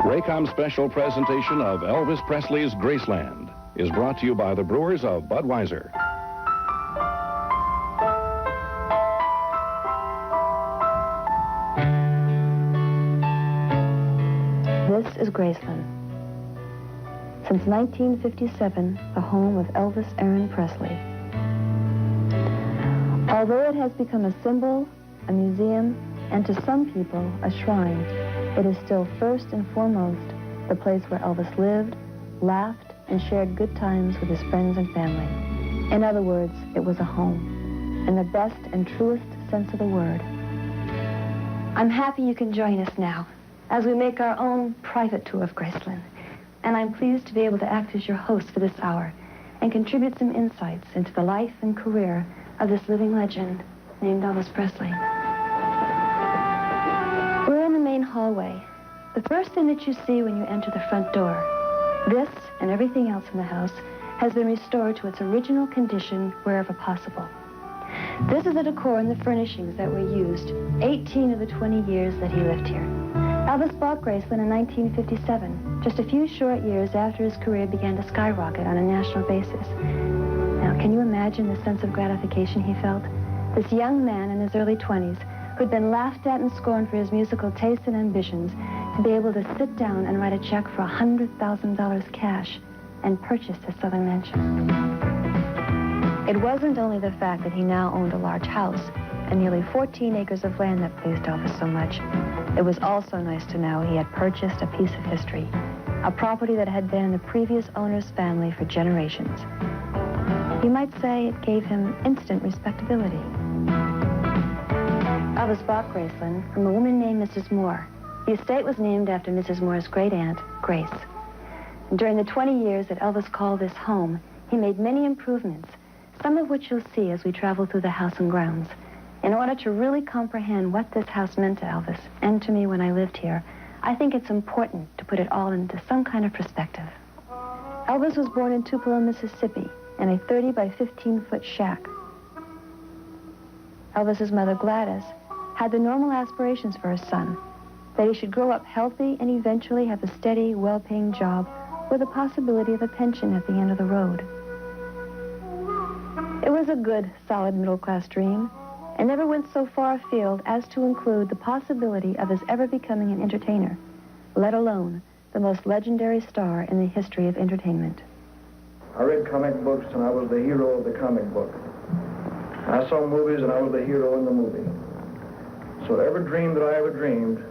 Raycom's special presentation of Elvis Presley's Graceland is brought to you by the brewers of Budweiser. This is Graceland. Since 1957, the home of Elvis Aaron Presley. Although it has become a symbol, a museum, and to some people, a shrine, it is still first and foremost the place where Elvis lived, laughed, and shared good times with his friends and family. In other words, it was a home, in the best and truest sense of the word. I'm happy you can join us now as we make our own private tour of Graceland. And I'm pleased to be able to act as your host for this hour and contribute some insights into the life and career of this living legend named Elvis Presley. We're in the main hallway. The first thing that you see when you enter the front door, this and everything else in the house has been restored to its original condition wherever possible. This is the decor and the furnishings that were used 18 of the 20 years that he lived here. Elvis bought Graceland in 1957, just a few short years after his career began to skyrocket on a national basis. Now, can you imagine the sense of gratification he felt? This young man in his early 20s, who'd been laughed at and scorned for his musical tastes and ambitions, to be able to sit down and write a check for $100,000 cash and purchase his southern mansion. It wasn't only the fact that he now owned a large house and nearly 14 acres of land that pleased Elvis so much. It was also nice to know he had purchased a piece of history, a property that had been in the previous owner's family for generations. You might say it gave him instant respectability. Elvis bought Graceland from a woman named Mrs. Moore. The estate was named after Mrs. Moore's great-aunt, Grace. And during the 20 years that Elvis called this home, he made many improvements, some of which you'll see as we travel through the house and grounds. In order to really comprehend what this house meant to Elvis and to me when I lived here, I think it's important to put it all into some kind of perspective. Elvis was born in Tupelo, Mississippi, in a 30 by 15-foot shack. Elvis's mother, Gladys, had the normal aspirations for her son, that he should grow up healthy and eventually have a steady, well-paying job with the possibility of a pension at the end of the road. It was a good, solid middle-class dream, and never went so far afield as to include the possibility of his ever becoming an entertainer, let alone the most legendary star in the history of entertainment. I read comic books and I was the hero of the comic book. I saw movies and I was the hero in the movie. So every dream that I ever dreamed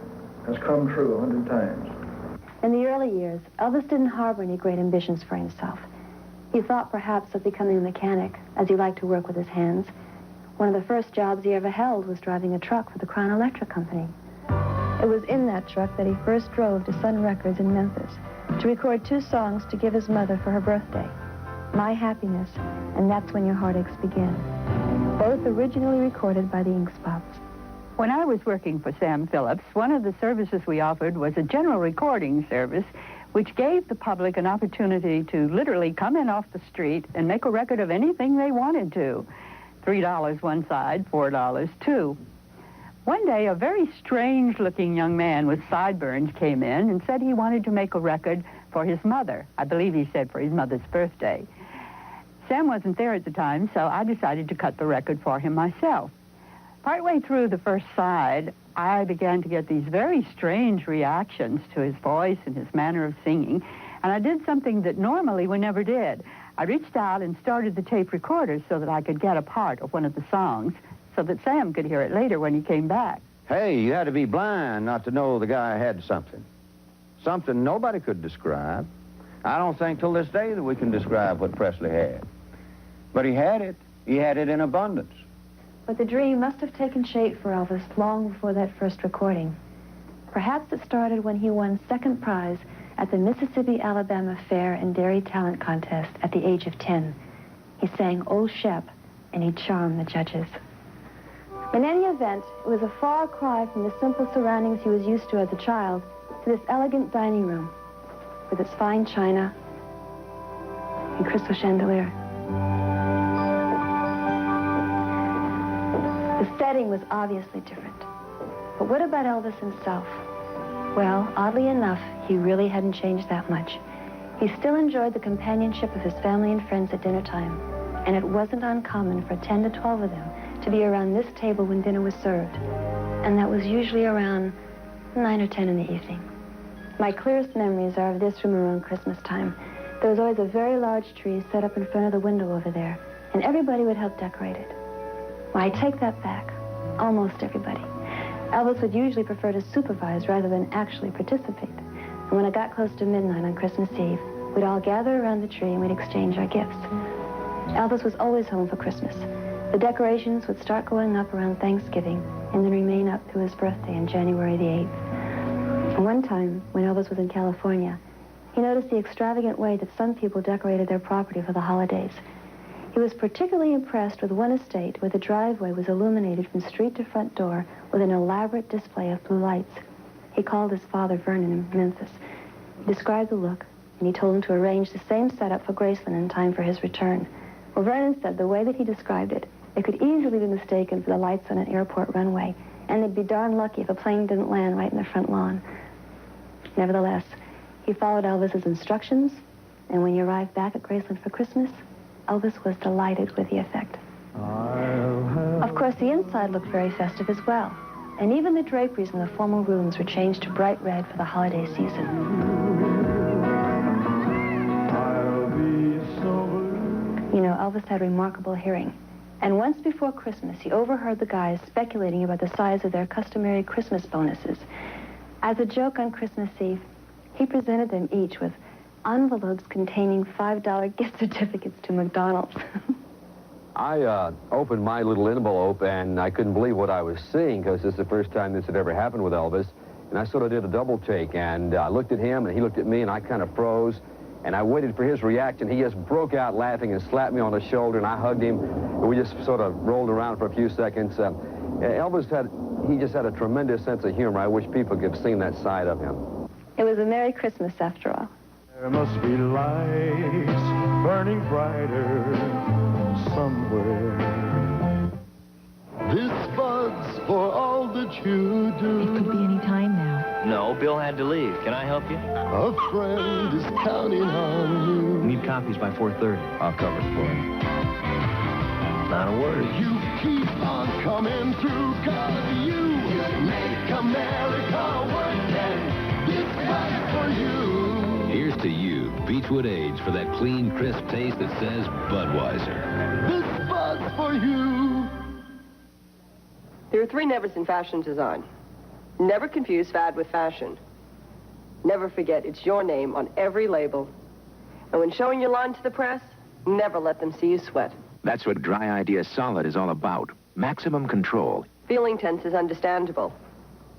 has come true 100 times. In the early years, Elvis didn't harbor any great ambitions for himself. He thought perhaps of becoming a mechanic, as he liked to work with his hands. One of the first jobs he ever held was driving a truck for the Crown Electric Company. It was in that truck that he first drove to Sun Records in Memphis to record 2 songs to give his mother for her birthday, My Happiness and That's When Your Heartaches Begin, both originally recorded by the Ink Spots. When I was working for Sam Phillips, one of the services we offered was a general recording service which gave the public an opportunity to literally come in off the street and make a record of anything they wanted to. $3 one side, $4 two. One day, a very strange-looking young man with sideburns came in and said he wanted to make a record for his mother. I believe he said for his mother's birthday. Sam wasn't there at the time, so I decided to cut the record for him myself. Partway through the first side, I began to get these very strange reactions to his voice and his manner of singing, and I did something that normally we never did. I reached out and started the tape recorder so that I could get a part of one of the songs so that Sam could hear it later when he came back. Hey, you had to be blind not to know the guy had something. Something nobody could describe. I don't think till this day that we can describe what Presley had. But he had it. He had it in abundance. But the dream must have taken shape for Elvis long before that first recording. Perhaps it started when he won second prize at the Mississippi-Alabama Fair and Dairy Talent Contest at the age of 10. He sang Old Shep, and he charmed the judges. In any event, it was a far cry from the simple surroundings he was used to as a child to this elegant dining room with its fine china and crystal chandelier. The setting was obviously different. But what about Elvis himself? Well, oddly enough, he really hadn't changed that much. He still enjoyed the companionship of his family and friends at dinner time, and it wasn't uncommon for 10 to 12 of them to be around this table when dinner was served, and that was usually around 9 or 10 in the evening. My clearest memories are of this room around Christmas time. There was always a very large tree set up in front of the window over there, and everybody would help decorate it. Well, I take that back. Almost everybody. Elvis would usually prefer to supervise rather than actually participate. And when it got close to midnight on Christmas Eve, we'd all gather around the tree and we'd exchange our gifts. Elvis was always home for Christmas. The decorations would start going up around Thanksgiving and then remain up through his birthday on January the 8th. And one time, when Elvis was in California, he noticed the extravagant way that some people decorated their property for the holidays. He was particularly impressed with one estate where the driveway was illuminated from street to front door with an elaborate display of blue lights. He called his father, Vernon, in Memphis. He described the look, and he told him to arrange the same setup for Graceland in time for his return. Well, Vernon said the way that he described it, it could easily be mistaken for the lights on an airport runway, and they'd be darn lucky if a plane didn't land right in the front lawn. Nevertheless, he followed Elvis's instructions, and when he arrived back at Graceland for Christmas, Elvis was delighted with the effect. Of course, the inside looked very festive as well, and even the draperies in the formal rooms were changed to bright red for the holiday season. You know, Elvis had remarkable hearing, and once before Christmas, he overheard the guys speculating about the size of their customary Christmas bonuses. As a joke on Christmas Eve, he presented them each with envelopes containing $5 gift certificates to McDonald's. I opened my little envelope, and I couldn't believe what I was seeing, because this is the first time this had ever happened with Elvis. And I sort of did a double take, and I looked at him, and he looked at me, and I kind of froze. And I waited for his reaction. He just broke out laughing and slapped me on the shoulder, and I hugged him. And we just sort of rolled around for a few seconds. Elvis he just had a tremendous sense of humor. I wish people could have seen that side of him. It was a Merry Christmas, after all. There must be lights burning brighter somewhere. This bud's for all that you do. It could be any time now. No, Bill had to leave. Can I help you? A friend is counting on you. We need copies by 4:30. I'll cover it for him. Not a word. You keep on coming through, 'cause you make America work, and this bud's for you. Here's to you, Beechwood Age, for that clean, crisp taste that says Budweiser. This bud's for you. There are 3 nevers in fashion design. Never confuse fad with fashion. Never forget it's your name on every label. And when showing your line to the press, never let them see you sweat. That's what Dry Idea Solid is all about. Maximum control. Feeling tense is understandable.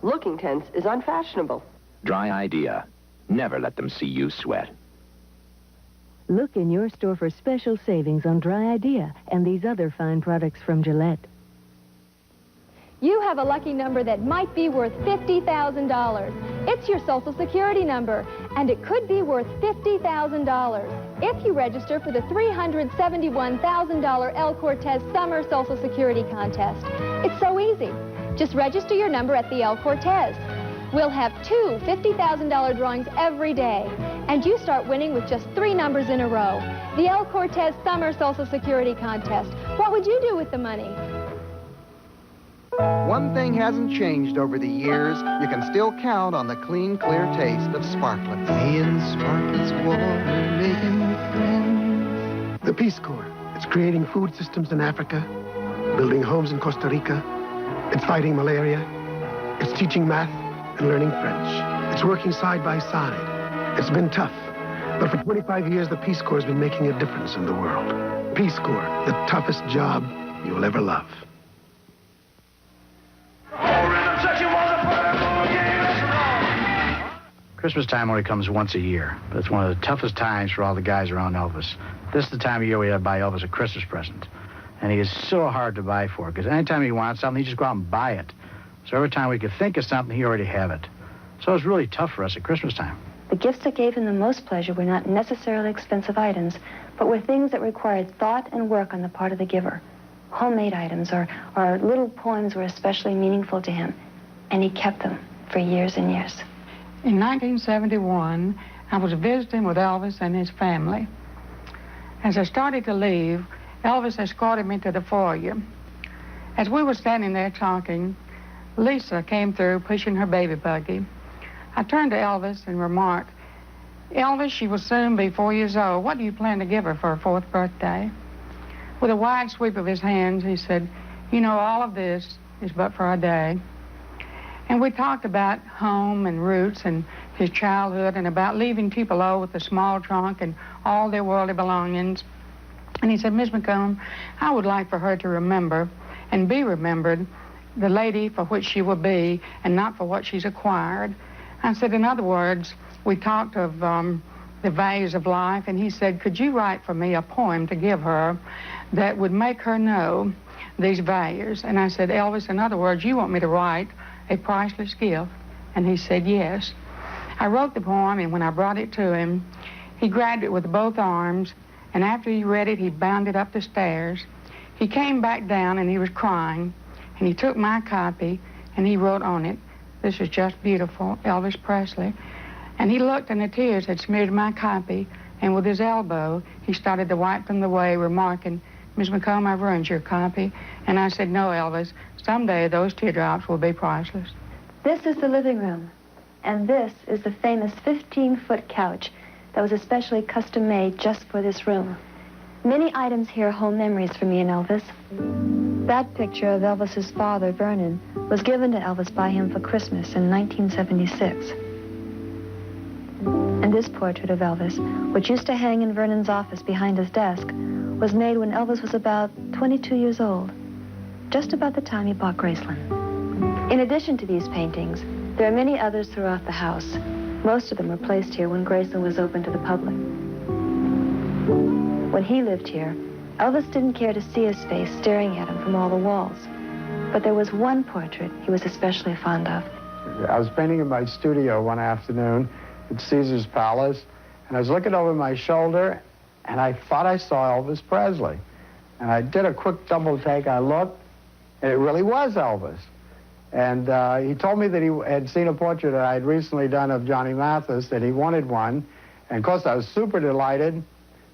Looking tense is unfashionable. Dry Idea. Never let them see you sweat. Look in your store for special savings on Dry Idea and these other fine products from Gillette. You have a lucky number that might be worth $50,000. It's your Social Security number, and it could be worth $50,000 if you register for the $371,000 El Cortez Summer Social Security Contest. It's so easy. Just register your number at the El Cortez. We'll have 2 $50,000 drawings every day, and you start winning with just 3 numbers in a row. The El Cortez Summer Social Security Contest. What would you do with the money? One thing hasn't changed over the years. You can still count on the clean, clear taste of Sparklet. Me and Sparklet's water making friends. The Peace Corps. It's creating food systems in Africa, building homes in Costa Rica. It's fighting malaria. It's teaching math and learning French. It's working side by side. It's been tough, but for 25 years, the Peace Corps has been making a difference in the world. Peace Corps, the toughest job you'll ever love. Christmas time only comes once a year, but it's one of the toughest times for all the guys around Elvis. This is the time of year we have to buy Elvis a Christmas present. And he is so hard to buy for, because anytime he wants something, he just go out and buy it. So every time we could think of something, he already have it. So it's really tough for us at Christmas time. The gifts that gave him the most pleasure were not necessarily expensive items, but were things that required thought and work on the part of the giver. Homemade items or little poems were especially meaningful to him, and he kept them for years and years. In 1971, I was visiting with Elvis and his family. As I started to leave, Elvis escorted me to the foyer. As we were standing there talking, Lisa came through pushing her baby buggy. I turned to Elvis and remarked, "Elvis, she will soon be 4 years old. What do you plan to give her for her 4th birthday?" With a wide sweep of his hands, he said, "You know, all of this is but for a day." And we talked about home and roots and his childhood and about leaving Tupelo with a small trunk and all their worldly belongings. And he said, "Miss McComb, I would like for her to remember and be remembered the lady for which she will be and not for what she's acquired." I said, in other words, we talked of the values of life, and he said, "Could you write for me a poem to give her that would make her know these values?" And I said, "Elvis, in other words, you want me to write a priceless gift?" And he said, "Yes." I wrote the poem, and when I brought it to him, he grabbed it with both arms, and after he read it, he bounded up the stairs. He came back down, and he was crying, and he took my copy, and he wrote on it, "This is just beautiful, Elvis Presley." And he looked, and the tears had smeared my copy, and with his elbow, he started to wipe them away, remarking, "Miss McComb, I've ruined your copy." And I said, "No, Elvis, someday those teardrops will be priceless." This is the living room, and this is the famous 15-foot couch that was especially custom-made just for this room. Many items here hold memories for me and Elvis. That picture of Elvis's father, Vernon, was given to Elvis by him for Christmas in 1976. And this portrait of Elvis, which used to hang in Vernon's office behind his desk, was made when Elvis was about 22 years old, just about the time he bought Graceland. In addition to these paintings, there are many others throughout the house. Most of them were placed here when Graceland was open to the public. When he lived here, Elvis didn't care to see his face staring at him from all the walls. But there was one portrait he was especially fond of. I was painting in my studio one afternoon at Caesar's Palace, and I was looking over my shoulder, and I thought I saw Elvis Presley. And I did a quick double take. I looked, and it really was Elvis. And he told me that he had seen a portrait that I had recently done of Johnny Mathis, that he wanted one. And, of course, I was super delighted.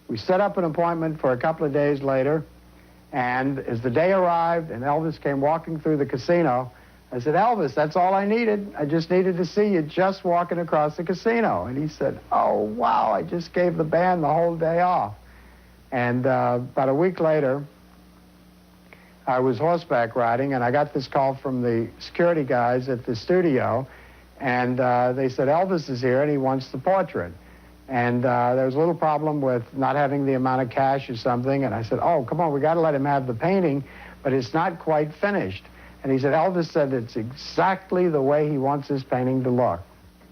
We set up an appointment for a couple of days later, and as the day arrived and Elvis came walking through the casino, I said, "Elvis, that's all I needed. I just needed to see you just walking across the casino." And he said, "Oh, wow, I just gave the band the whole day off." And about a week later, I was horseback riding, and I got this call from the security guys at the studio, and they said, "Elvis is here, and he wants the portrait." And there was a little problem with not having the amount of cash or something, and I said, "Oh, come on, we got to let him have the painting, but it's not quite finished." And he said, "Elvis said it's exactly the way he wants his painting to look."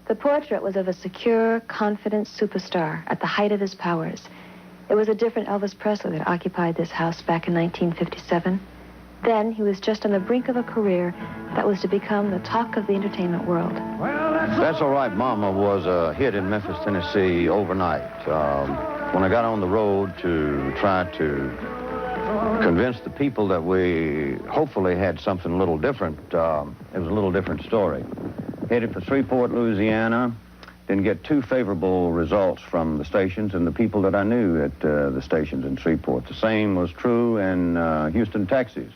The portrait was of a secure, confident superstar at the height of his powers. It was a different Elvis Presley that occupied this house back in 1957. Then he was just on the brink of a career that was to become the talk of the entertainment world. That's All Right, Mama was a hit in Memphis, Tennessee overnight. When I got on the road to try to convince the people that we hopefully had something a little different, it was a little different story. Headed for Shreveport, Louisiana. Didn't get too favorable results from the stations and the people that I knew at the stations in Shreveport. The same was true in Houston, Texas.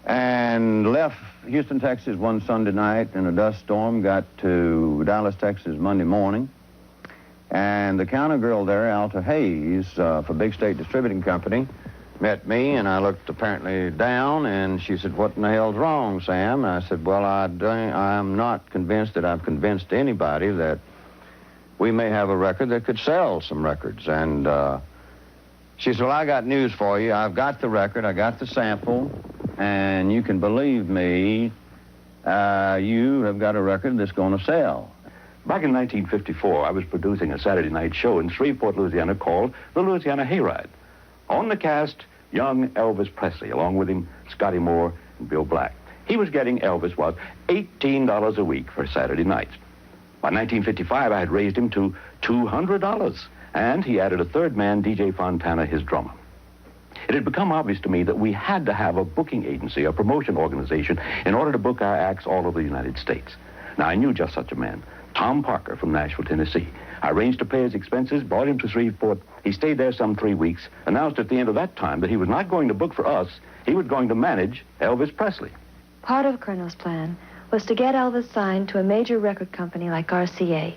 And left Houston, Texas one Sunday night in a dust storm, got to Dallas, Texas Monday morning. And the counter girl there, Alta Hayes, for Big State Distributing Company, met me, and I looked apparently down, and she said, "What in the hell's wrong, Sam?" And I said, "Well, I'm not convinced that I've convinced anybody that we may have a record that could sell some records." And she said, "Well, I got news for you. I've got the record, I got the sample, and you can believe me, you have got a record that's going to sell." Back in 1954, I was producing a Saturday night show in Shreveport, Louisiana, called The Louisiana Hayride. On the cast, young Elvis Presley, along with him, Scotty Moore and Bill Black. He was getting, Elvis was, $18 a week for Saturday nights. By 1955, I had raised him to $200, and he added a third man, DJ Fontana, his drummer. It had become obvious to me that we had to have a booking agency, a promotion organization, in order to book our acts all over the United States. Now, I knew just such a man, Tom Parker from Nashville, Tennessee. I arranged to pay his expenses, brought him to Shreveport. He stayed there some 3 weeks, announced at the end of that time that he was not going to book for us, he was going to manage Elvis Presley. Part of Colonel's plan was to get Elvis signed to a major record company like RCA.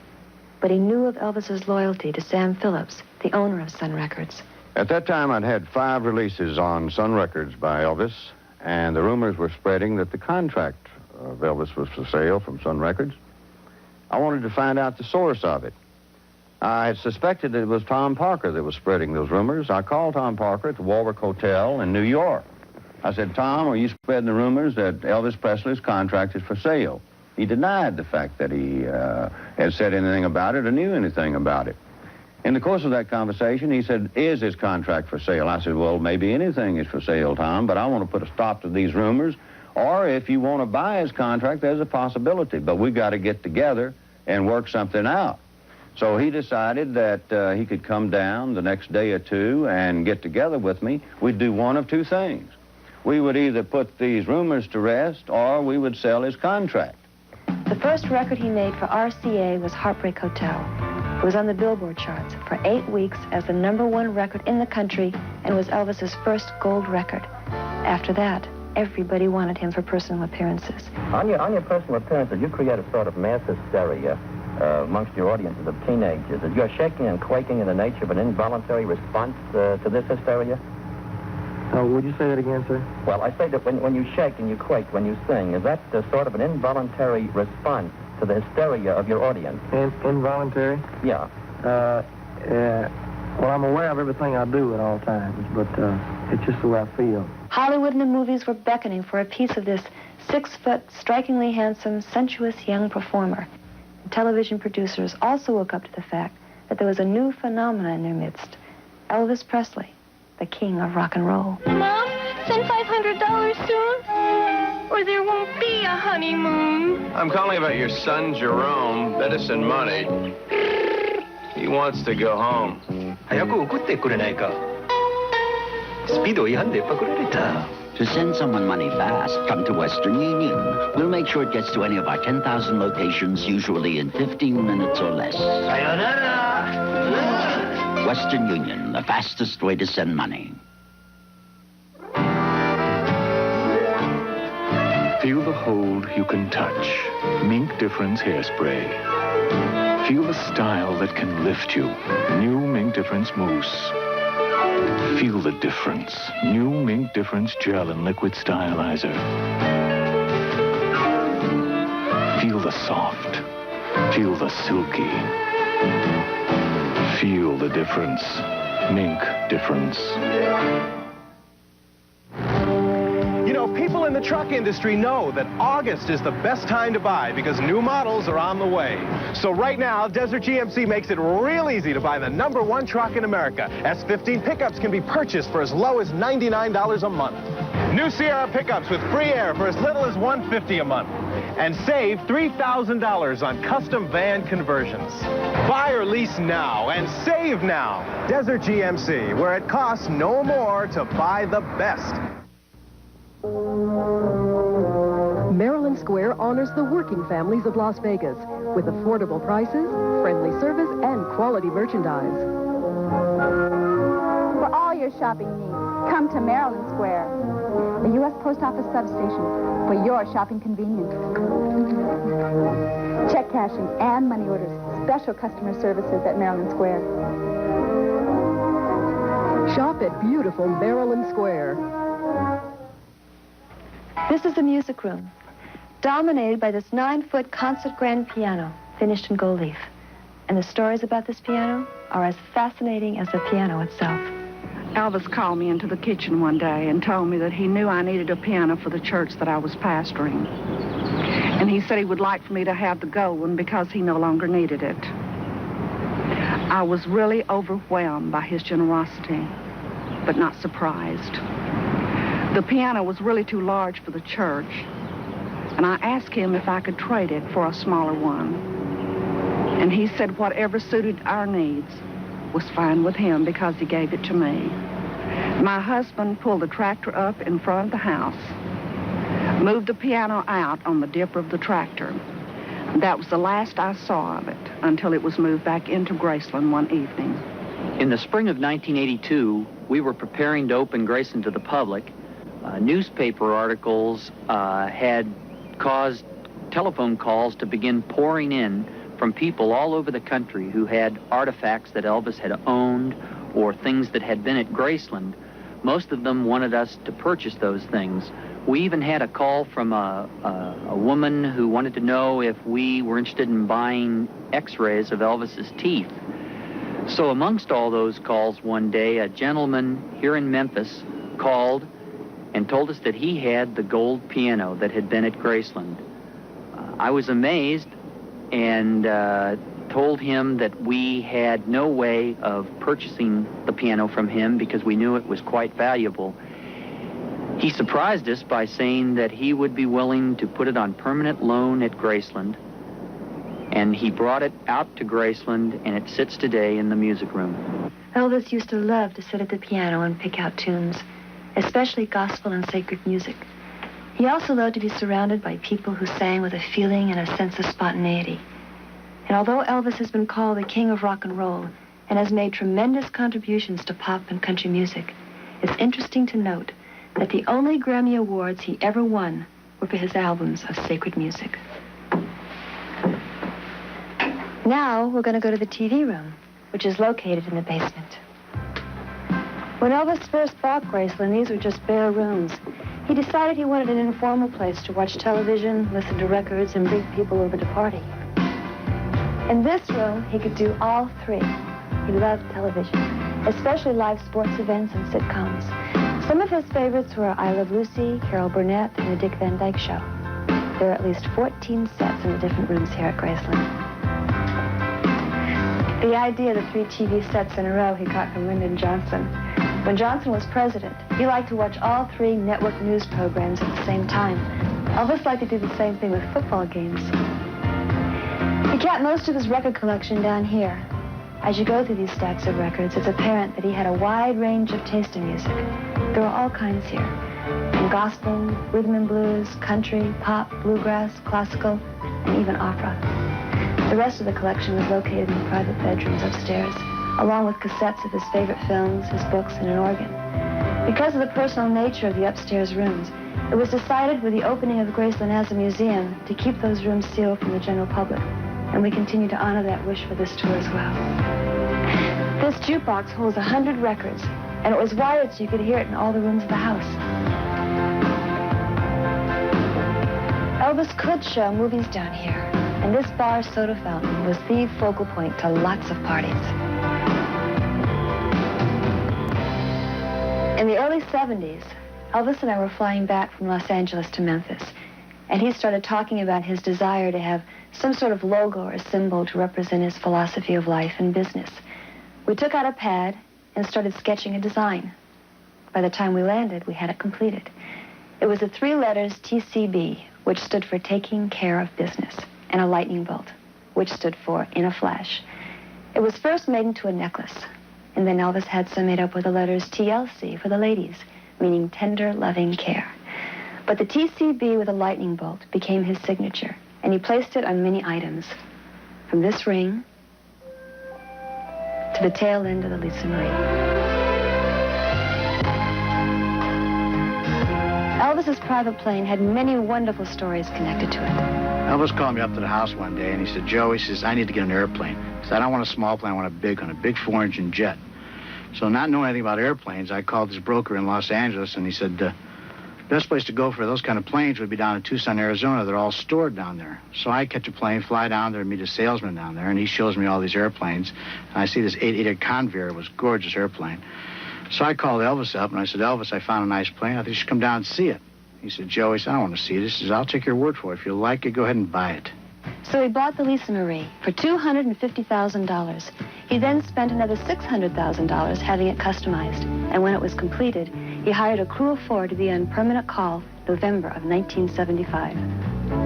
But he knew of Elvis's loyalty to Sam Phillips, the owner of Sun Records. At that time, I'd had 5 releases on Sun Records by Elvis, and the rumors were spreading that the contract of Elvis was for sale from Sun Records. I wanted to find out the source of it. I had suspected that it was Tom Parker that was spreading those rumors. I called Tom Parker at the Warwick Hotel in New York. I said, Tom, are you spreading the rumors that Elvis Presley's contract is for sale? He denied the fact that he had said anything about it or knew anything about it. In the course of that conversation, he said, is his contract for sale? I said, well, maybe anything is for sale, Tom, but I want to put a stop to these rumors. Or if you want to buy his contract, there's a possibility. But we've got to get together and work something out. So he decided that he could come down the next day or two and get together with me. We'd do one of 2 things. We would either put these rumors to rest or we would sell his contract. The first record he made for RCA was Heartbreak Hotel. It was on the Billboard charts for 8 weeks as the #1 record in the country and was Elvis's first gold record. After that, everybody wanted him for personal appearances. On your personal appearances, you create a sort of mass hysteria amongst your audiences of teenagers. Is your shaking and quaking in the nature of an involuntary response to this hysteria? Oh, would you say that again, sir? Well, I say that when you shake and you quake when you sing, is that sort of an involuntary response to the hysteria of your audience? Involuntary? Yeah. Well, I'm aware of everything I do at all times, but it's just the way I feel. Hollywood and the movies were beckoning for a piece of this 6-foot, strikingly handsome, sensuous young performer. And television producers also woke up to the fact that there was a new phenomenon in their midst, Elvis Presley, the king of rock and roll. Mom, send $500 soon, or there won't be a honeymoon. I'm calling about your son, Jerome. Better send money. He wants to go home. 早く送ってくれないか。スピード違反でパクられた。 To send someone money fast, come to Western Union. We'll make sure it gets to any of our 10,000 locations, usually in 15 minutes or less. Sayonara! Western Union, the fastest way to send money. Feel the hold you can touch. Mink Difference Hairspray. Feel the style that can lift you. New Mink Difference Mousse. Feel the difference. New Mink Difference Gel and Liquid Stylizer. Feel the soft. Feel the silky. Feel the difference. Mink Difference. You know, people in the truck industry know that August is the best time to buy because new models are on the way. So right now, Desert GMC makes it real easy to buy the #1 truck in America. S15 pickups can be purchased for as low as $99 a month. New Sierra pickups with free air for as little as $150 a month. And save $3,000 on custom van conversions. Buy or lease now and save now. Desert GMC, where it costs no more to buy the best. Maryland Square honors the working families of Las Vegas with affordable prices, friendly service, and quality merchandise. For all your shopping needs, come to Maryland Square, the U.S. Post Office substation for your shopping convenience. Check cashing and money orders, special customer services at Maryland Square. Shop at beautiful Maryland Square. This is the music room, dominated by this 9-foot concert grand piano, finished in gold leaf. And the stories about this piano are as fascinating as the piano itself. Elvis called me into the kitchen one day and told me that he knew I needed a piano for the church that I was pastoring. And he said he would like for me to have the gold one because he no longer needed it. I was really overwhelmed by his generosity, but not surprised. The piano was really too large for the church, and I asked him if I could trade it for a smaller one. And he said whatever suited our needs was fine with him because he gave it to me. My husband pulled the tractor up in front of the house, moved the piano out on the dipper of the tractor, That was the last I saw of it until it was moved back into Graceland one evening. In the spring of 1982, we were preparing to open Graceland to the public. Newspaper articles had caused telephone calls to begin pouring in from people all over the country who had artifacts that Elvis had owned or things that had been at Graceland. Most of them wanted us to purchase those things. We even had a call from a woman who wanted to know if we were interested in buying x-rays of Elvis's teeth. So amongst all those calls one day, a gentleman here in Memphis called and told us that he had the gold piano that had been at Graceland. I was amazed and told him that we had no way of purchasing the piano from him because we knew it was quite valuable. He surprised us by saying that he would be willing to put it on permanent loan at Graceland, and he brought it out to Graceland, and it sits today in the music room. Elvis used to love to sit at the piano and pick out tunes, especially gospel and sacred music. He also loved to be surrounded by people who sang with a feeling and a sense of spontaneity. And although Elvis has been called the king of rock and roll and has made tremendous contributions to pop and country music, it's interesting to note that the only Grammy Awards he ever won were for his albums of sacred music. Now we're going to go to the TV room, which is located in the basement. When Elvis first bought Graceland, these were just bare rooms. He decided he wanted an informal place to watch television, listen to records, and bring people over to party. In this room, he could do all three. He loved television, especially live sports events and sitcoms. Some of his favorites were I Love Lucy, Carol Burnett, and The Dick Van Dyke Show. There are at least 14 sets in the different rooms here at Graceland. The idea of the 3 TV sets in a row he got from Lyndon Johnson. When Johnson was president, he liked to watch all 3 network news programs at the same time. Elvis liked to do the same thing with football games. He kept most of his record collection down here. As you go through these stacks of records, it's apparent that he had a wide range of taste in music. There are all kinds here, from gospel, rhythm and blues, country, pop, bluegrass, classical, and even opera. The rest of the collection was located in the private bedrooms upstairs, along with cassettes of his favorite films, his books, and an organ. Because of the personal nature of the upstairs rooms, it was decided with the opening of Graceland as a museum to keep those rooms sealed from the general public, and we continue to honor that wish for this tour as well. This jukebox holds 100 records, and it was wired so you could hear it in all the rooms of the house. Elvis could show movies down here, and this bar soda fountain was the focal point to lots of parties. In the early 70s, Elvis and I were flying back from Los Angeles to Memphis, and he started talking about his desire to have some sort of logo or symbol to represent his philosophy of life and business. We took out a pad and started sketching a design. By the time we landed, we had it completed. It was the 3 letters TCB, which stood for Taking Care of Business, and a lightning bolt, which stood for In a Flash. It was first made into a necklace, and then Elvis had some made up with the letters TLC for the ladies, meaning tender, loving care. But the TCB with a lightning bolt became his signature, and he placed it on many items, from this ring to the tail end of the Lisa Marie. Elvis's private plane had many wonderful stories connected to it. Elvis called me up to the house one day, and he said, Joe, he says, I need to get an airplane. He said, I don't want a small plane, I want a big one, a big 4-engine jet. So not knowing anything about airplanes, I called this broker in Los Angeles, and he said, best place to go for those kind of planes would be down in Tucson, Arizona. They're all stored down there. So I catch a plane, fly down there, and meet a salesman down there, and he shows me all these airplanes. And I see this 8-seater Convair. It was a gorgeous airplane. So I called Elvis up, and I said, Elvis, I found a nice plane. I think you should come down and see it. He said, Joe, he said, I don't want to see it. He says, I'll take your word for it. If you like it, go ahead and buy it. So he bought the Lisa Marie for $250,000. He then spent another $600,000 having it customized. And when it was completed, he hired a crew of 4 to be on permanent call November of 1975.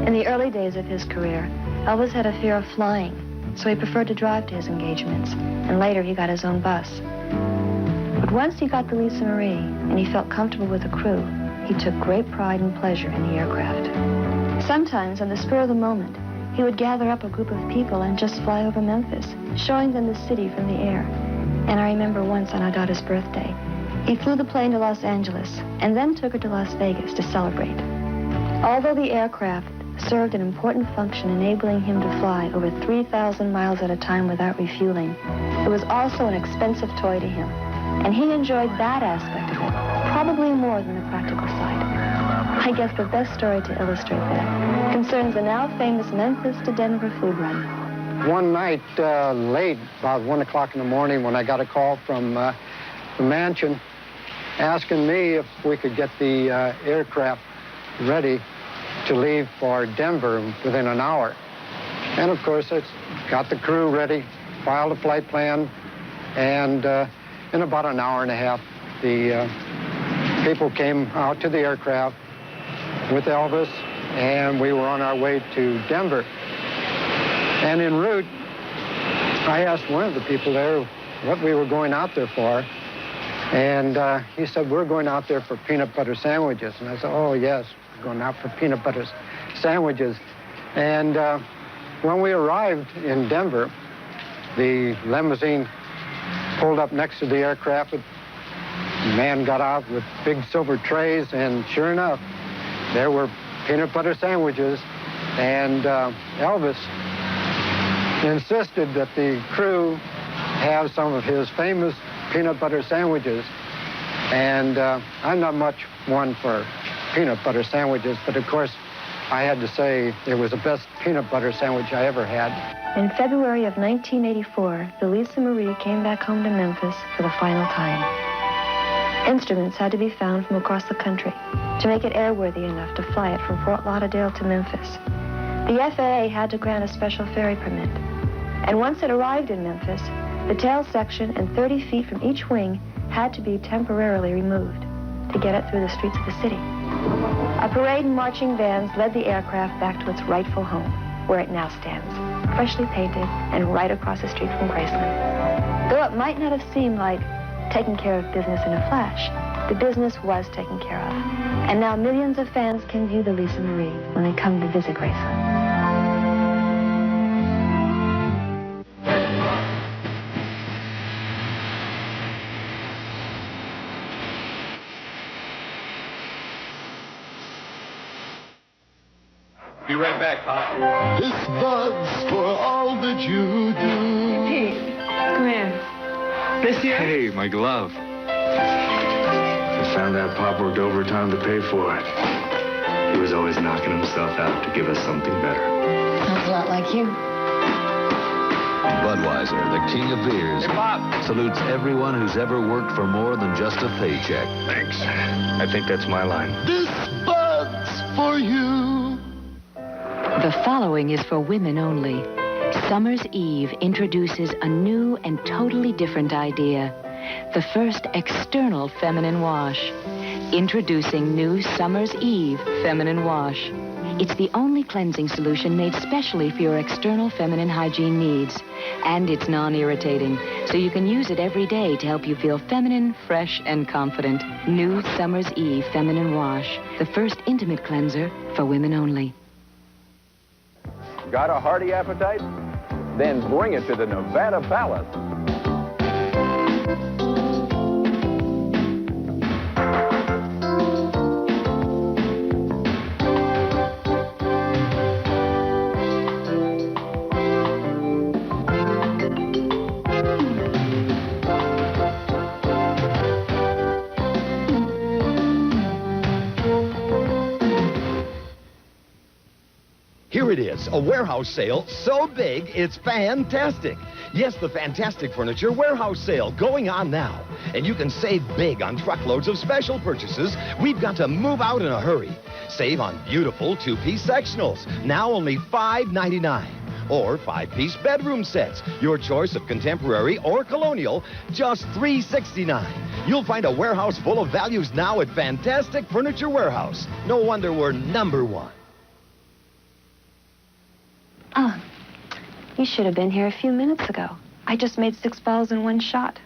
In the early days of his career, Elvis had a fear of flying, so he preferred to drive to his engagements. And later, he got his own bus. But once he got the Lisa Marie and he felt comfortable with the crew, he took great pride and pleasure in the aircraft. Sometimes, on the spur of the moment, he would gather up a group of people and just fly over Memphis, showing them the city from the air. And I remember once on our daughter's birthday, he flew the plane to Los Angeles and then took her to Las Vegas to celebrate. Although the aircraft served an important function enabling him to fly over 3,000 miles at a time without refueling, it was also an expensive toy to him. And he enjoyed that aspect of it, probably more than the practical side. I guess the best story to illustrate that concerns the now famous Memphis to Denver food run. One night, late, about 1 o'clock in the morning, when I got a call from the mansion asking me if we could get the aircraft ready to leave for Denver within an hour. And of course, I got the crew ready, filed a flight plan, and in about an hour and a half, the people came out to the aircraft with Elvis, and we were on our way to Denver. And en route, I asked one of the people there what we were going out there for, and he said, we're going out there for peanut butter sandwiches. And I said, oh, yes, we're going out for peanut butter sandwiches. And when we arrived in Denver, the limousine pulled up next to the aircraft. The man got out with big silver trays, and sure enough, there were peanut butter sandwiches. And Elvis insisted that the crew have some of his famous peanut butter sandwiches. And I'm not much one for peanut butter sandwiches, but of course, I had to say it was the best peanut butter sandwich I ever had. In February of 1984, the Lisa Marie came back home to Memphis for the final time. Instruments had to be found from across the country to make it airworthy enough to fly it from Fort Lauderdale to Memphis. The FAA had to grant a special ferry permit. And once it arrived in Memphis, the tail section and 30 feet from each wing had to be temporarily removed to get it through the streets of the city. A parade and marching bands led the aircraft back to its rightful home, where it now stands, freshly painted and right across the street from Graceland. Though it might not have seemed like taking care of business in a flash, the business was taken care of. And now millions of fans can view the Lisa Marie when they come to visit Graceland. Be right back, Pop. This bud's for all that you do. Pete, come here. This year? Hey, my glove. I found out Pop worked overtime to pay for it. He was always knocking himself out to give us something better. Sounds a lot like you. Budweiser, the king of beers, salutes everyone who's ever worked for more than just a paycheck. Thanks. I think that's my line. This bud's for you. The following is for women only. Summer's Eve introduces a new and totally different idea. The first external feminine wash. Introducing new Summer's Eve Feminine Wash. It's the only cleansing solution made specially for your external feminine hygiene needs. And it's non-irritating, so you can use it every day to help you feel feminine, fresh, and confident. New Summer's Eve Feminine Wash. The first intimate cleanser for women only. Got a hearty appetite? Then bring it to the Nevada Palace. Here it is, a warehouse sale so big, it's fantastic. Yes, the Fantastic Furniture Warehouse Sale going on now. And you can save big on truckloads of special purchases. We've got to move out in a hurry. Save on beautiful two-piece sectionals, now only $5.99. Or 5-piece bedroom sets, your choice of contemporary or colonial, just $3.69. You'll find a warehouse full of values now at Fantastic Furniture Warehouse. No wonder we're #1. Oh, you should have been here a few minutes ago. I just made 6 balls in one shot.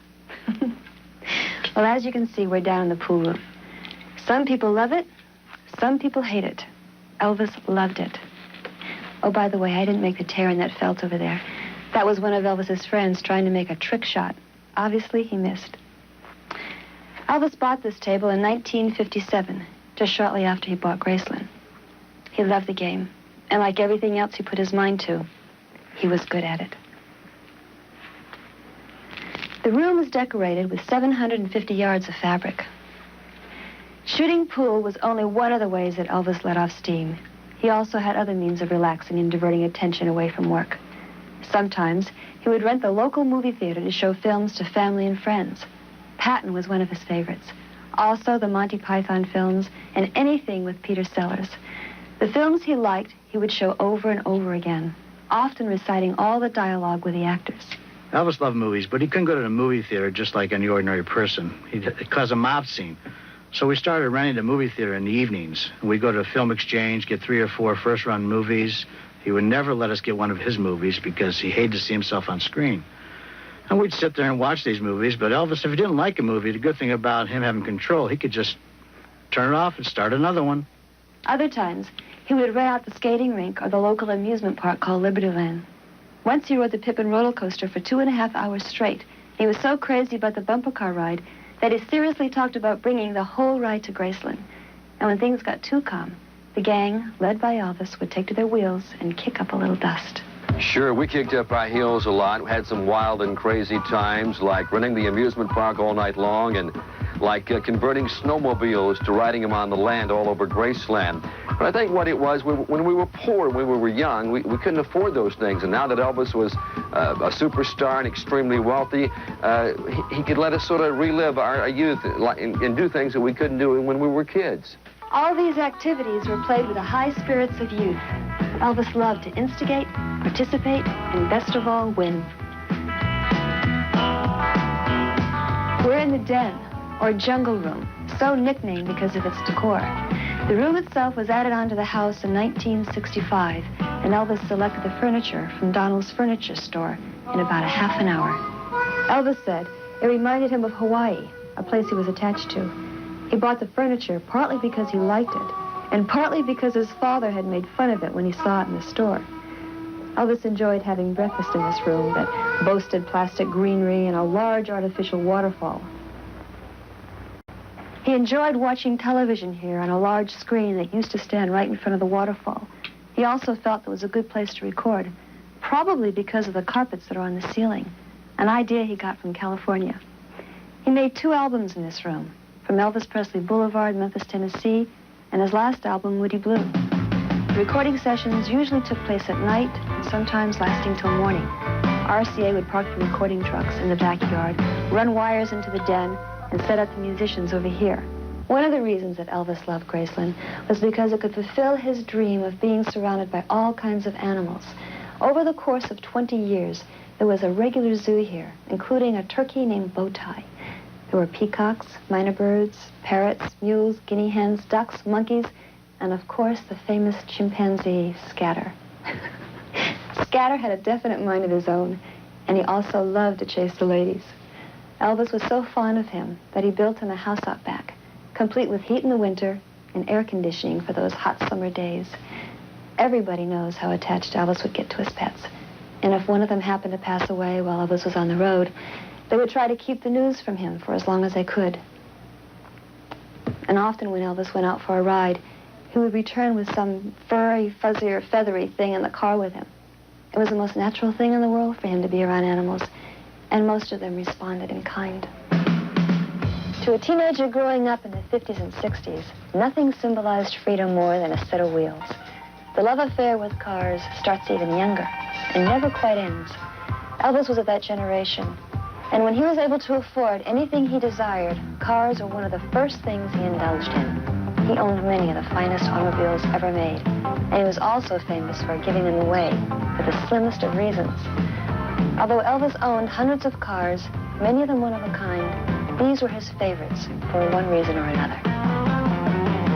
Well, as you can see, we're down in the pool room. Some people love it, some people hate it. Elvis loved it. Oh, by the way, I didn't make the tear in that felt over there. That was one of Elvis's friends trying to make a trick shot. Obviously, he missed. Elvis bought this table in 1957, just shortly after he bought Graceland. He loved the game, and like everything else he put his mind to, he was good at it. The room was decorated with 750 yards of fabric. Shooting pool was only one of the ways that Elvis let off steam. He also had other means of relaxing and diverting attention away from work. Sometimes he would rent the local movie theater to show films to family and friends. Patton was one of his favorites. Also the Monty Python films and anything with Peter Sellers. The films he liked, he would show over and over again, often reciting all the dialogue with the actors. Elvis loved movies, but he couldn't go to the movie theater just like any ordinary person. It caused a mob scene. So we started renting the movie theater in the evenings. We'd go to a film exchange, get 3 or 4 first-run movies. He would never let us get one of his movies because he hated to see himself on screen. And we'd sit there and watch these movies, but Elvis, if he didn't like a movie, the good thing about him having control, he could just turn it off and start another one. Other times, he would rent out the skating rink or the local amusement park called Libertyland. Once he rode the Pippin roller coaster for 2.5 hours straight. He was so crazy about the bumper car ride that he seriously talked about bringing the whole ride to Graceland. And when things got too calm, the gang, led by Elvis, would take to their wheels and kick up a little dust. Sure, we kicked up our heels a lot. We had some wild and crazy times, like running the amusement park all night long and like converting snowmobiles to riding them on the land all over Graceland. But I think what it was, when we were poor, when we were young, we couldn't afford those things. And now that Elvis was a superstar and extremely wealthy, he could let us sort of relive our youth and do things that we couldn't do when we were kids. All these activities were played with the high spirits of youth. Elvis loved to instigate, participate, and best of all, win. We're in the den, or jungle room, so nicknamed because of its decor. The room itself was added onto the house in 1965, and Elvis selected the furniture from Donald's furniture store in about a half an hour. Elvis said it reminded him of Hawaii, a place he was attached to. He bought the furniture partly because he liked it, and partly because his father had made fun of it when he saw it in the store. Elvis enjoyed having breakfast in this room that boasted plastic greenery and a large artificial waterfall. He enjoyed watching television here on a large screen that used to stand right in front of the waterfall. He also felt it was a good place to record, probably because of the carpets that are on the ceiling, an idea he got from California. He made 2 albums in this room, from Elvis Presley Boulevard, Memphis, Tennessee, and his last album, Woody Blue. The recording sessions usually took place at night, and sometimes lasting till morning. RCA would park the recording trucks in the backyard, run wires into the den, and set up the musicians over here. One of the reasons that Elvis loved Graceland was because it could fulfill his dream of being surrounded by all kinds of animals. Over the course of 20 years, there was a regular zoo here, including a turkey named Bowtie. There were peacocks, minor birds, parrots, mules, guinea hens, ducks, monkeys, and of course the famous chimpanzee, Scatter. Scatter had a definite mind of his own, and he also loved to chase the ladies. Elvis was so fond of him that he built him a house out back, complete with heat in the winter and air conditioning for those hot summer days. Everybody knows how attached Elvis would get to his pets. And if one of them happened to pass away while Elvis was on the road, they would try to keep the news from him for as long as they could. And often when Elvis went out for a ride, he would return with some furry, fuzzy, or feathery thing in the car with him. It was the most natural thing in the world for him to be around animals, and most of them responded in kind. To a teenager growing up in the 50s and 60s, nothing symbolized freedom more than a set of wheels. The love affair with cars starts even younger and never quite ends. Elvis was of that generation, and when he was able to afford anything he desired, cars were one of the first things he indulged in. He owned many of the finest automobiles ever made, and he was also famous for giving them away for the slimmest of reasons. Although Elvis owned hundreds of cars, many of them one of a kind, these were his favorites for one reason or another.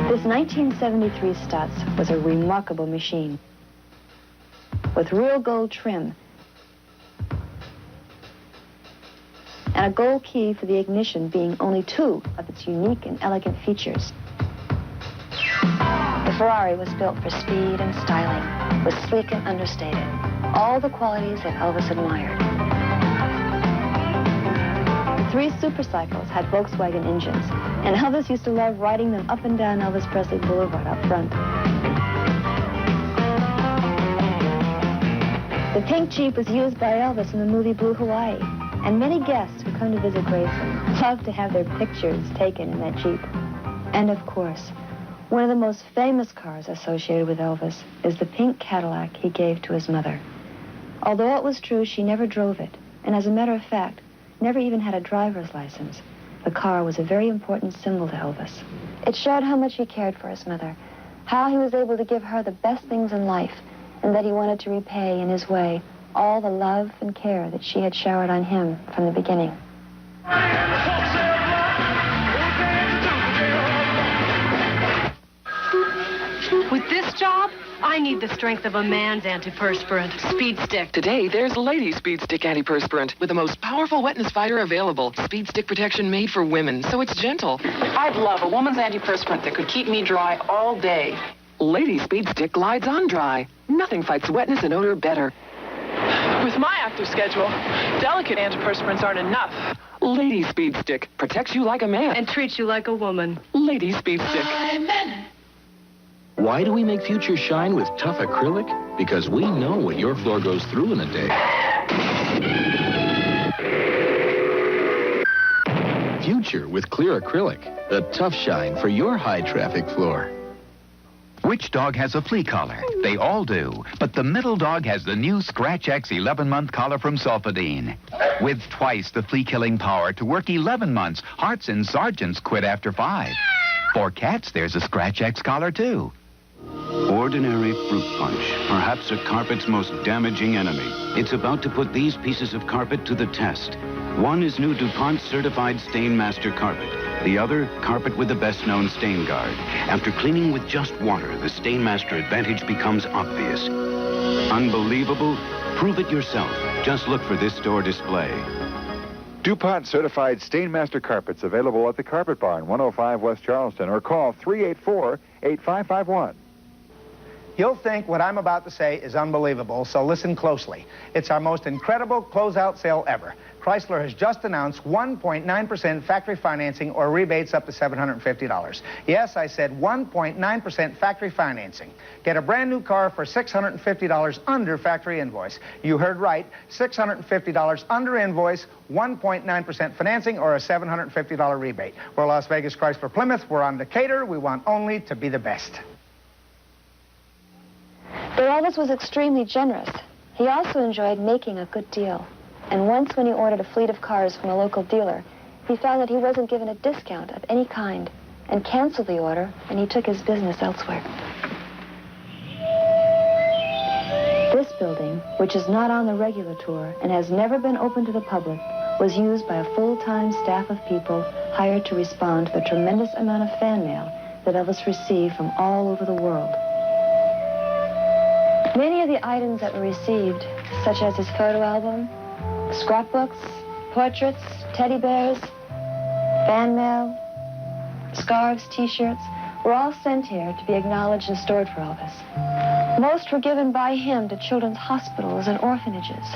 This 1973 Stutz was a remarkable machine with real gold trim and a gold key for the ignition being only 2 of its unique and elegant features. The Ferrari was built for speed and styling, was sleek and understated, all the qualities that Elvis admired. The 3 supercycles had Volkswagen engines, and Elvis used to love riding them up and down Elvis Presley Boulevard up front. The pink Jeep was used by Elvis in the movie Blue Hawaii, and many guests who come to visit Graceland love to have their pictures taken in that Jeep. And of course, one of the most famous cars associated with Elvis is the pink Cadillac he gave to his mother. Although it was true she never drove it, and as a matter of fact, never even had a driver's license, the car was a very important symbol to Elvis. It showed how much he cared for his mother, how he was able to give her the best things in life, and that he wanted to repay, in his way, all the love and care that she had showered on him from the beginning. With this job, I need the strength of a man's antiperspirant, Speed Stick. Today, there's Lady Speed Stick Antiperspirant with the most powerful wetness fighter available. Speed Stick protection made for women, so it's gentle. I'd love a woman's antiperspirant that could keep me dry all day. Lady Speed Stick glides on dry. Nothing fights wetness and odor better. With my active schedule, delicate antiperspirants aren't enough. Lady Speed Stick protects you like a man. And treats you like a woman. Lady Speed Stick. Why do we make Future shine with tough acrylic? Because we know what your floor goes through in a day. Future with clear acrylic. The tough shine for your high-traffic floor. Which dog has a flea collar? They all do. But the middle dog has the new Scratch X 11-month collar from Sulfadine. With twice the flea-killing power to work 11 months, Hearts and Sergeants quit after 5. For cats, there's a Scratch X collar, too. Ordinary fruit punch, perhaps a carpet's most damaging enemy. It's about to put these pieces of carpet to the test. One is new DuPont certified Stain Master carpet. The other, carpet with the best-known stain guard. After cleaning with just water, the Stain Master advantage becomes obvious. Unbelievable? Prove it yourself. Just look for this store display. DuPont certified Stain Master carpets available at the Carpet Barn, 105 West Charleston, or call 384-8551. You'll think what I'm about to say is unbelievable, so listen closely. It's our most incredible closeout sale ever. Chrysler has just announced 1.9% factory financing or rebates up to $750. Yes, I said 1.9% factory financing. Get a brand new car for $650 under factory invoice. You heard right, $650 under invoice, 1.9% financing or a $750 rebate. We're Las Vegas Chrysler Plymouth. We're on Decatur. We want only to be the best. But Elvis was extremely generous. He also enjoyed making a good deal. And once when he ordered a fleet of cars from a local dealer, he found that he wasn't given a discount of any kind and canceled the order, and he took his business elsewhere. This building, which is not on the regular tour and has never been open to the public, was used by a full-time staff of people hired to respond to the tremendous amount of fan mail that Elvis received from all over the world. Many of the items that were received, such as his photo album, scrapbooks, portraits, teddy bears, fan mail, scarves, T-shirts, were all sent here to be acknowledged and stored for Elvis. Most were given by him to children's hospitals and orphanages.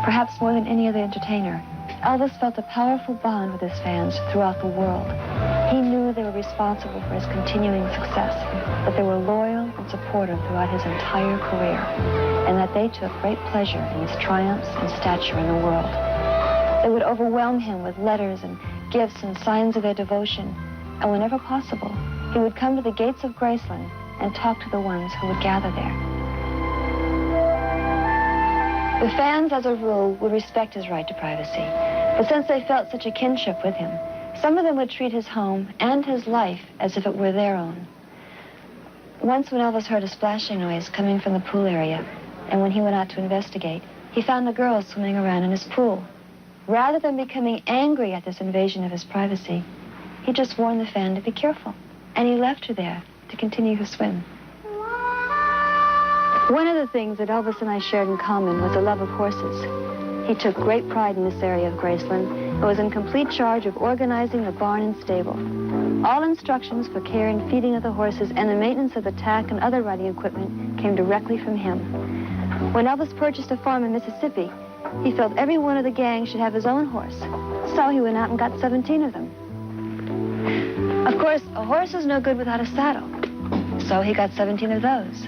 Perhaps more than any other entertainer, Elvis felt a powerful bond with his fans throughout the world. He knew they were responsible for his continuing success, that they were loyal and supportive throughout his entire career, and that they took great pleasure in his triumphs and stature in the world. They would overwhelm him with letters and gifts and signs of their devotion, and whenever possible, he would come to the gates of Graceland and talk to the ones who would gather there. The fans, as a rule, would respect his right to privacy, but since they felt such a kinship with him, some of them would treat his home and his life as if it were their own. Once when Elvis heard a splashing noise coming from the pool area, and when he went out to investigate, he found the girls swimming around in his pool. Rather than becoming angry at this invasion of his privacy, he just warned the fan to be careful, and he left her there to continue her swim. One of the things that Elvis and I shared in common was a love of horses. He took great pride in this area of Graceland, who was in complete charge of organizing the barn and stable. All instructions for care and feeding of the horses and the maintenance of the tack and other riding equipment came directly from him. When Elvis purchased a farm in Mississippi, he felt every one of the gang should have his own horse. So he went out and got 17 of them. Of course, a horse is no good without a saddle. So he got 17 of those.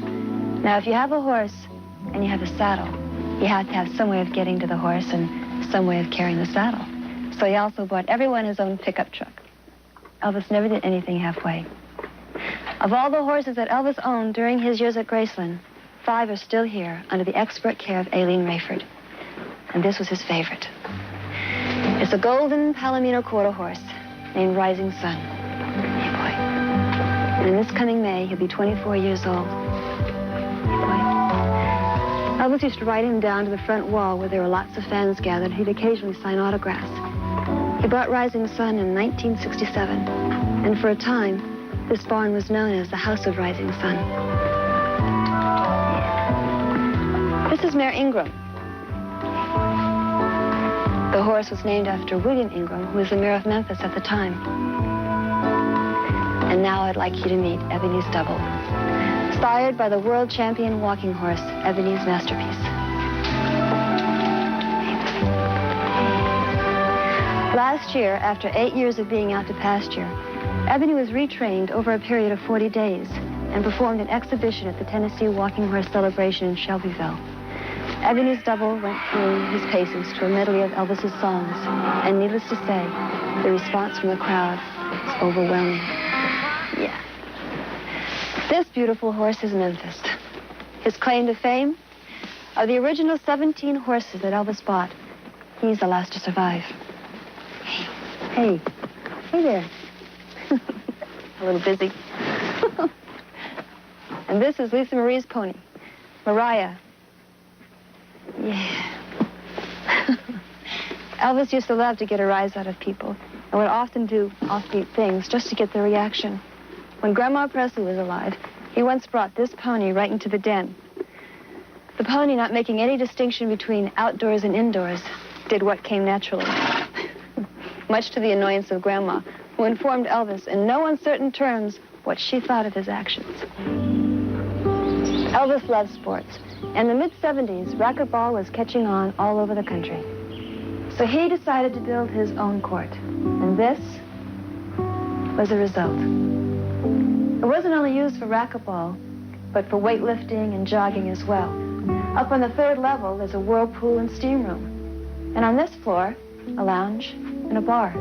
Now, if you have a horse and you have a saddle, you have to have some way of getting to the horse and some way of carrying the saddle. So he also bought everyone his own pickup truck. Elvis never did anything halfway. Of all the horses that Elvis owned during his years at Graceland, 5 are still here under the expert care of Aileen Rayford. And this was his favorite. It's a golden Palomino quarter horse named Rising Sun. Hey, boy. And in this coming May, he'll be 24 years old. Hey, boy. Elvis used to ride him down to the front wall where there were lots of fans gathered. He'd occasionally sign autographs. He bought Rising Sun in 1967. And for a time, this barn was known as the House of Rising Sun. This is Mare Ingram. The horse was named after William Ingram, who was the mayor of Memphis at the time. And now I'd like you to meet Ebony's Double, sired by the world champion walking horse, Ebony's Masterpiece. Last year, after 8 years of being out to pasture, Ebony was retrained over a period of 40 days and performed an exhibition at the Tennessee Walking Horse Celebration in Shelbyville. Ebony's Double went through his paces to a medley of Elvis's songs, and needless to say, the response from the crowd was overwhelming. Yeah. This beautiful horse is Memphis. His claim to fame? Of the original 17 horses that Elvis bought, he's the last to survive. Hey. Hey there. A little busy. And this is Lisa Marie's pony, Mariah. Yeah. Elvis used to love to get a rise out of people and would often do offbeat things just to get their reaction. When Grandma Presley was alive, he once brought this pony right into the den. The pony, not making any distinction between outdoors and indoors, did what came naturally. Much to the annoyance of Grandma, who informed Elvis in no uncertain terms what she thought of his actions. Elvis loved sports. In the mid-70s, racquetball was catching on all over the country. So he decided to build his own court. And this was the result. It wasn't only used for racquetball, but for weightlifting and jogging as well. Up on the 3rd level, there's a whirlpool and steam room. And on this floor, a lounge and a bar.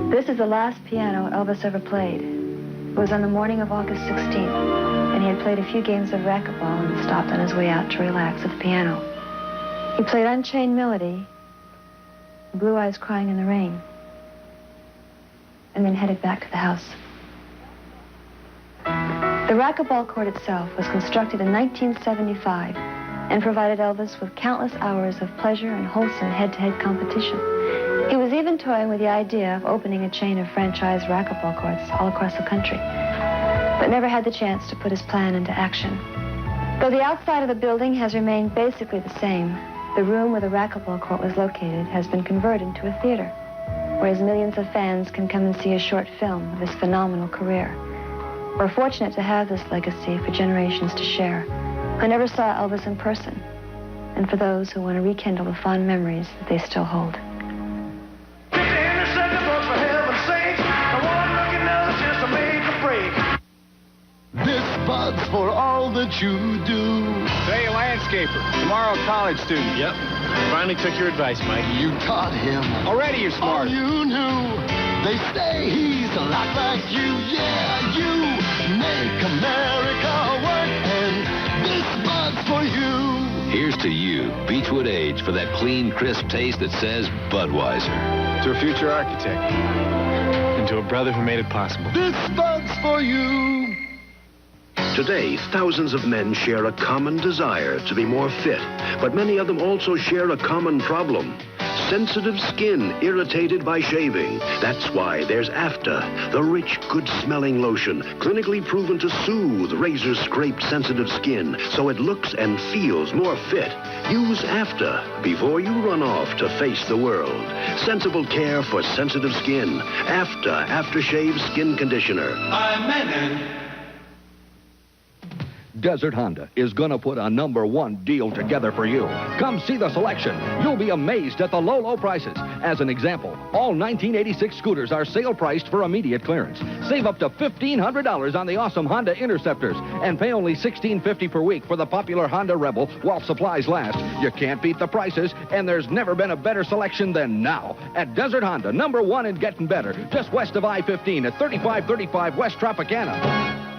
This is the last piano Elvis ever played. It was on the morning of August 16th. And he had played a few games of racquetball and stopped on his way out to relax at the piano. He played Unchained Melody, Blue Eyes Crying in the Rain, and then headed back to the house. The racquetball court itself was constructed in 1975 and provided Elvis with countless hours of pleasure and wholesome head-to-head competition. He was even toying with the idea of opening a chain of franchise racquetball courts all across the country, but never had the chance to put his plan into action. Though the outside of the building has remained basically the same, the room where the racquetball court was located has been converted into a theater, whereas millions of fans can come and see a short film of his phenomenal career. We're fortunate to have this legacy for generations to share, who never saw Elvis in person, and for those who want to rekindle the fond memories that they still hold. This bud's for all that you do. Today, a landscaper. Tomorrow, a college student. Yep. Finally took your advice, Mike. You taught him. Already you're smart. All you knew. They say he's a lot like you. Yeah, you make America work, and this bud's for you. Here's to you, Beechwood Age, for that clean, crisp taste that says Budweiser. To a future architect. And to a brother who made it possible. This bud's for you. Today, thousands of men share a common desire to be more fit, but many of them also share a common problem. sensitive skin irritated by shaving. That's why there's AFTA, the rich, good-smelling lotion, clinically proven to soothe razor-scraped sensitive skin so it looks and feels more fit. Use AFTA before you run off to face the world. Sensible care for sensitive skin. AFTA Aftershave Skin Conditioner. Desert Honda is going to put a #1 deal together for you. Come see the selection. You'll be amazed at the low, low prices. As an example, all 1986 scooters are sale priced for immediate clearance. Save up to $1,500 on the awesome Honda Interceptors and pay only $16.50 per week for the popular Honda Rebel while supplies last. You can't beat the prices, and there's never been a better selection than now. At Desert Honda, #1 in getting better, just west of I-15 at 3535 West Tropicana.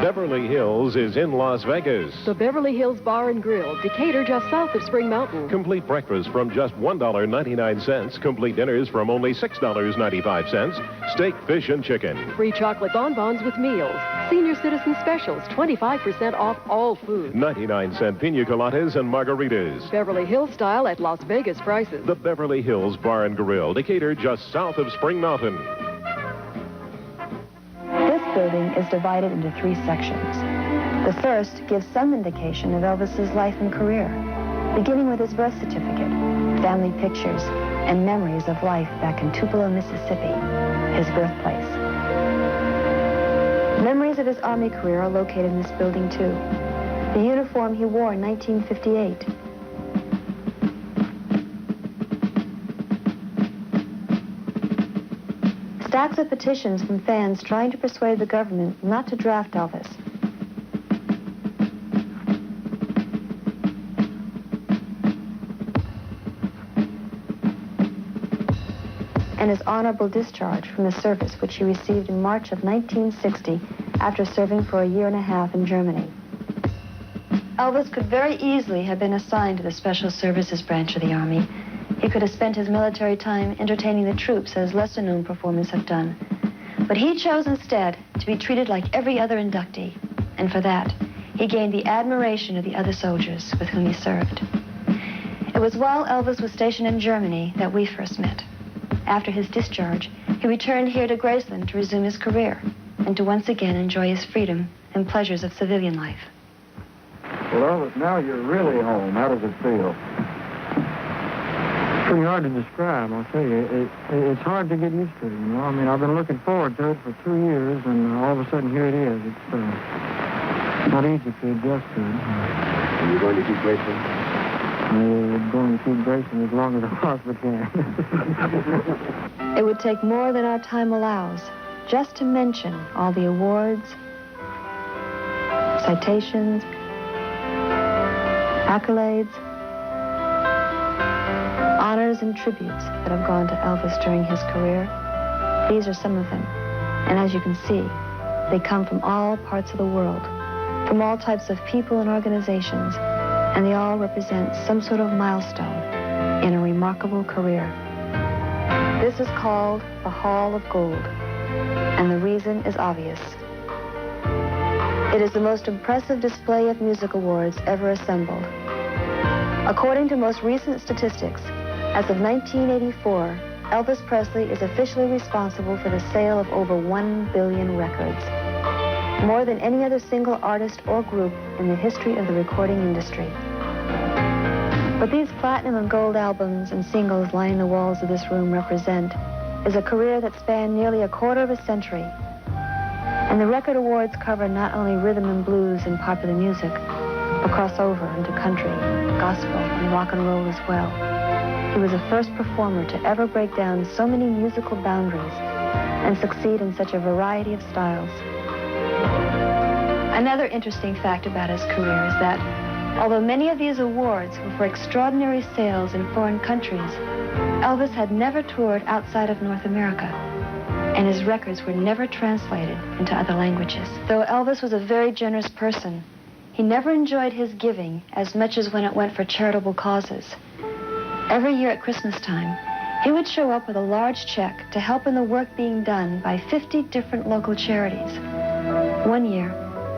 Beverly Hills is in Las Vegas. The Beverly Hills Bar and Grill, Decatur, just south of Spring Mountain. Complete breakfast from just $1.99. Complete dinners from only $6.95. Steak, fish, and chicken. Free chocolate bonbons with meals. Senior citizen specials, 25% off all food. 99-cent pina coladas and margaritas. Beverly Hills style at Las Vegas prices. The Beverly Hills Bar and Grill, Decatur, just south of Spring Mountain. This building is divided into 3 sections. The first gives some indication of Elvis's life and career, beginning with his birth certificate, family pictures, and memories of life back in Tupelo, Mississippi, his birthplace. Memories of his Army career are located in this building, too. The uniform he wore in 1958. Stacks of petitions from fans trying to persuade the government not to draft Elvis. And his honorable discharge from the service, which he received in March of 1960 after serving for a year and a half in Germany. Elvis could very easily have been assigned to the Special Services branch of the Army. He could have spent his military time entertaining the troops, as lesser-known performers have done. But he chose instead to be treated like every other inductee. And for that, he gained the admiration of the other soldiers with whom he served. It was while Elvis was stationed in Germany that we first met. After his discharge, he returned here to Graceland to resume his career and to once again enjoy his freedom and pleasures of civilian life. Well, Elvis, now you're really home. How does it feel? Pretty hard to describe, I'll tell you. It's hard to get used to, you know. I mean, I've been looking forward to it for 2 years, and all of a sudden, here it is. It's not easy to adjust to it. Are you going to keep Graceland? I'm going to keep Graceland as long as I possibly can. It would take more than our time allows just to mention all the awards, citations, accolades, honors and tributes that have gone to Elvis during his career. These are some of them. And as you can see, they come from all parts of the world, from all types of people and organizations, and they all represent some sort of milestone in a remarkable career. This is called the Hall of Gold, and the reason is obvious. It is the most impressive display of music awards ever assembled. According to most recent statistics, as of 1984, Elvis Presley is officially responsible for the sale of over 1 billion records, more than any other single artist or group in the history of the recording industry. What these platinum and gold albums and singles lining the walls of this room represent is a career that spanned nearly a quarter of a century. And the record awards cover not only rhythm and blues and popular music, but cross over into country, gospel, and rock and roll as well. He was the first performer to ever break down so many musical boundaries and succeed in such a variety of styles. Another interesting fact about his career is that although many of these awards were for extraordinary sales in foreign countries, Elvis had never toured outside of North America, and his records were never translated into other languages. Though Elvis was a very generous person, he never enjoyed his giving as much as when it went for charitable causes. Every year at Christmas time, he would show up with a large check to help in the work being done by 50 different local charities. One year,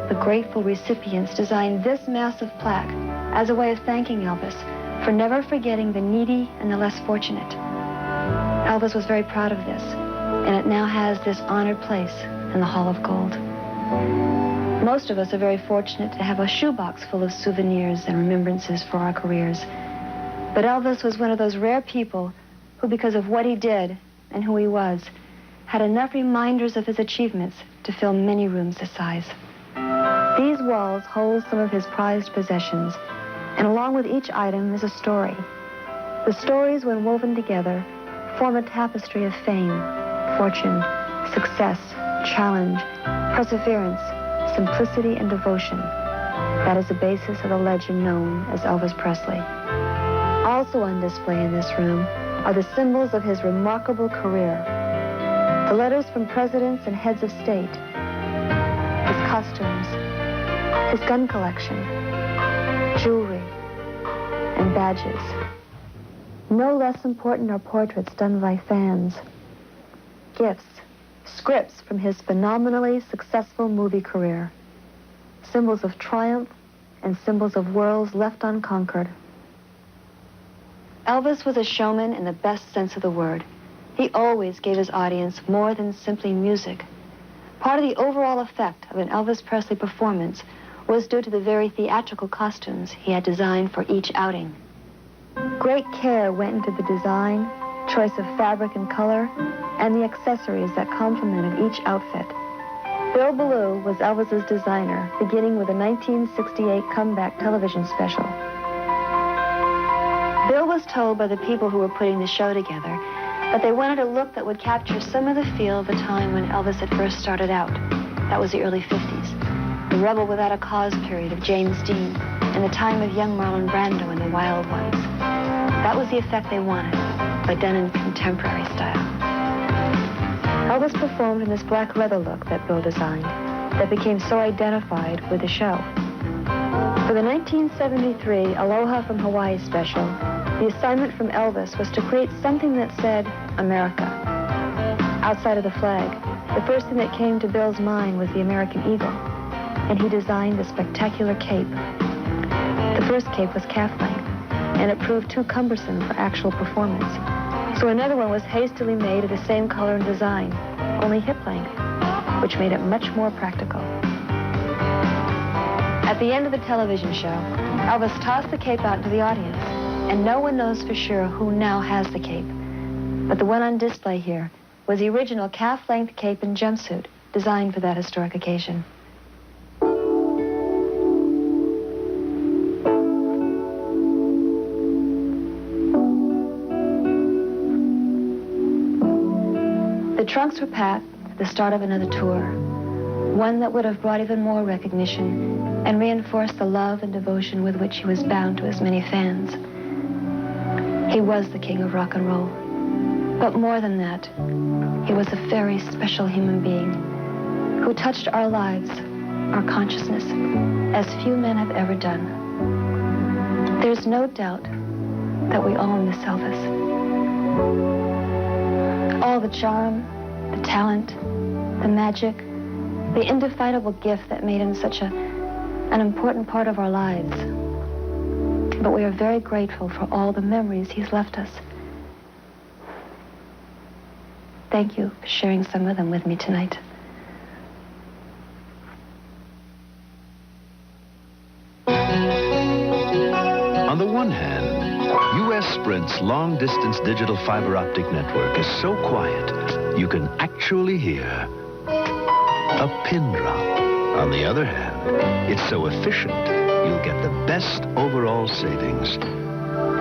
the grateful recipients designed this massive plaque as a way of thanking Elvis for never forgetting the needy and the less fortunate. Elvis was very proud of this, and it now has this honored place in the Hall of Gold. Most of us are very fortunate to have a shoebox full of souvenirs and remembrances for our careers. But Elvis was one of those rare people who, because of what he did and who he was, had enough reminders of his achievements to fill many rooms this size. These walls hold some of his prized possessions, and along with each item is a story. The stories, when woven together, form a tapestry of fame, fortune, success, challenge, perseverance, simplicity, and devotion. That is the basis of the legend known as Elvis Presley. Also on display in this room are the symbols of his remarkable career. The letters from presidents and heads of state, his costumes, his gun collection, jewelry, and badges. No less important are portraits done by fans, gifts, scripts from his phenomenally successful movie career, symbols of triumph and symbols of worlds left unconquered. Elvis was a showman in the best sense of the word. He always gave his audience more than simply music. Part of the overall effect of an Elvis Presley performance was due to the very theatrical costumes he had designed for each outing. Great care went into the design, choice of fabric and color, and the accessories that complemented each outfit. Bill Ballou was Elvis's designer, beginning with a 1968 comeback television special. Bill was told by the people who were putting the show together that they wanted a look that would capture some of the feel of the time when Elvis had first started out. That was the early 50s. The rebel without a cause period of James Dean, and the time of young Marlon Brando and the Wild Ones. That was the effect they wanted, but done in contemporary style. Elvis performed in this black leather look that Bill designed that became so identified with the show. For the 1973 Aloha from Hawaii special, the assignment from Elvis was to create something that said, America. Outside of the flag, the first thing that came to Bill's mind was the American eagle, and he designed the spectacular cape. The first cape was calf length, and it proved too cumbersome for actual performance. So another one was hastily made of the same color and design, only hip length, which made it much more practical. At the end of the television show, Elvis tossed the cape out to the audience, and no one knows for sure who now has the cape. But the one on display here was the original calf-length cape and jumpsuit designed for that historic occasion. The trunks were packed at the start of another tour, one that would have brought even more recognition and reinforced the love and devotion with which he was bound to his many fans. He was the king of rock and roll. But more than that, he was a very special human being who touched our lives, our consciousness, as few men have ever done. There's no doubt that we all miss Elvis. All the charm, the talent, the magic, the indefinable gift that made him such an important part of our lives. But we are very grateful for all the memories he's left us. Thank you for sharing some of them with me tonight. On the one hand, U.S. Sprint's long-distance digital fiber optic network is so quiet, you can actually hear a pin drop. On the other hand, it's so efficient, you'll get the best overall savings,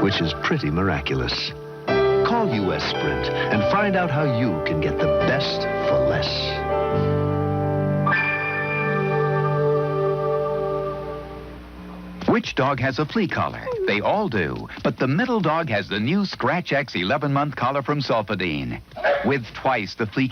which is pretty miraculous. Call U.S. Sprint and find out how you can get the best for less. Which dog has a flea collar? They all do. But the middle dog has the new Scratch X 11-month collar from Sulfadine. With twice the flea